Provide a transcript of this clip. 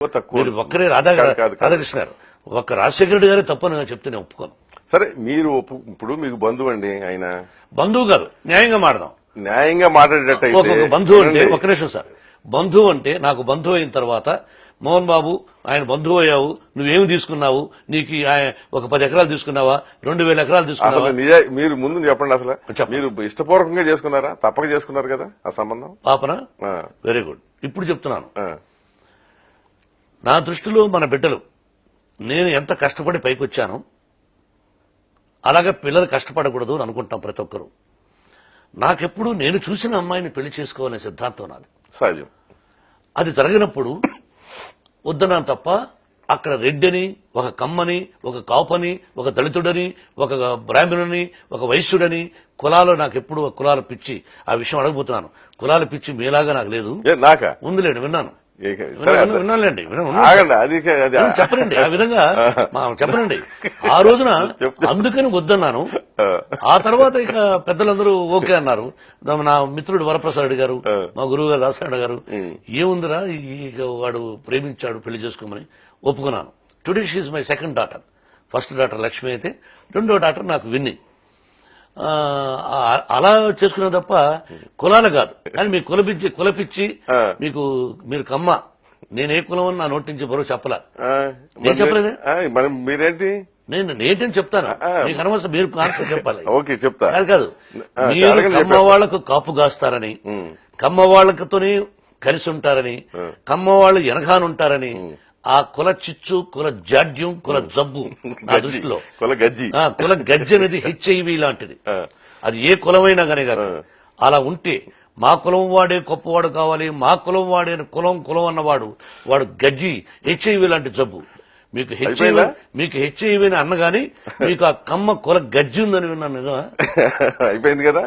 మీరు ఒక్కరే రాధాకృష్ణ గారు ఒక్క రాజశేఖర రెడ్డి గారే తప్పని చెప్తే నేను ఒప్పుకోను. సరే మీరు ఇప్పుడు మీకు బంధువు అండి ఆయన. బంధువు గారు న్యాయంగా మాడదాం. న్యాయంగా మాట్లాడేటట్టు ఒక బంధువు అంటే ఒక్క నిమిషం సార్, బంధువు అంటే నాకు బంధువు అయిన తర్వాత మోహన్ బాబు ఆయన బంధువు అయ్యావు, నువ్వేమి తీసుకున్నావు, నీకు ఒక 10 ఎకరాలు తీసుకున్నావా, 2000 ఎకరాలు తీసుకున్నావా? మీరు ముందు చెప్పండి, అసలు మీరు ఇష్టపూర్వకంగా చేసుకున్నారా, తప్పక చేసుకున్నారు కదా ఆ సంబంధం? పాపన వెరీ గుడ్. ఇప్పుడు చెప్తున్నాను, నా దృష్టిలో మన బిడ్డలు నేను ఎంత కష్టపడి పైకి వచ్చానో అలాగే పిల్లలు కష్టపడకూడదు అని అనుకుంటాం ప్రతి ఒక్కరు. నాకెప్పుడు నేను చూసిన అమ్మాయిని పెళ్లి చేసుకోవాలనే సిద్ధాంతం నాది. సహజం. అది జరిగినప్పుడు వద్దన్నాను తప్ప అక్కడ రెడ్డిని, ఒక కమ్మని, ఒక కాపని, ఒక దళితుడని, ఒక బ్రాహ్మణుని, ఒక వైశ్యుడని కులాలు నాకెప్పుడు కులాల పిచ్చి. ఆ విషయం అడగబోతున్నాను. కులాల పిచ్చి మీలాగా నాకు లేదు. ఉందిలేండి, విన్నాను, విన్నానులేండి, చెప్పనండి ఆ విధంగా చెప్పనండి. ఆ రోజున అందుకని వద్దన్నాను. ఆ తర్వాత ఇక పెద్దలందరూ ఓకే అన్నారు. నా మిత్రుడు వరప్రసాద్ రెడ్డి గారు, మా గురువు గారు దాసనారాయణ గారు, ఏముందిరా ఇక వాడు ప్రేమించాడు పెళ్లి చేసుకోమని ఒప్పుకున్నాను. Today she is my second daughter. First daughter Lakshmi అయితే, రెండో డాటర్ నాకు విన్ని. అలా చేసుకునే తప్ప కులాలు కాదు. కానీ మీకు కులపిచ్చి మీకు మీరు కమ్మ, నేనే కులం అని నా నోటి నుంచి బరువు చెప్పలా. నేను చెప్పలేదే. మీరేంటి నేనేంటని చెప్తాను, మీకు అనవసరం, మీరు కాన్సెప్ట్ చెప్పాలి. ఓకే, చెప్తా. కాదు, మీరు కమ్మ వాళ్లకు కాపు కాస్తారని, కమ్మ వాళ్ళతోనే కలిసి ఉంటారని, కమ్మ వాళ్ళు వెనకానుంటారని, ఆ కుల చిచ్చు, కుల జాడ్యం, కుల జబ్బు నా దృష్టిలో కుల గజ్జి అనేది హెచ్ఐవి లాంటిది. అది ఏ కులమైనా కానీ కాదు. అలా ఉంటే మా కులం వాడే గొప్పవాడు కావాలి, మా కులం వాడే కులం అన్నవాడు వాడు గజ్జి, హెచ్ఐవి లాంటి జబ్బు. మీకు హెచ్ఐవి అన్నగాని మీకు ఆ కమ్మ కుల గజ్జి ఉందని విన్నాను. నిజమా? అయిపోయింది కదా.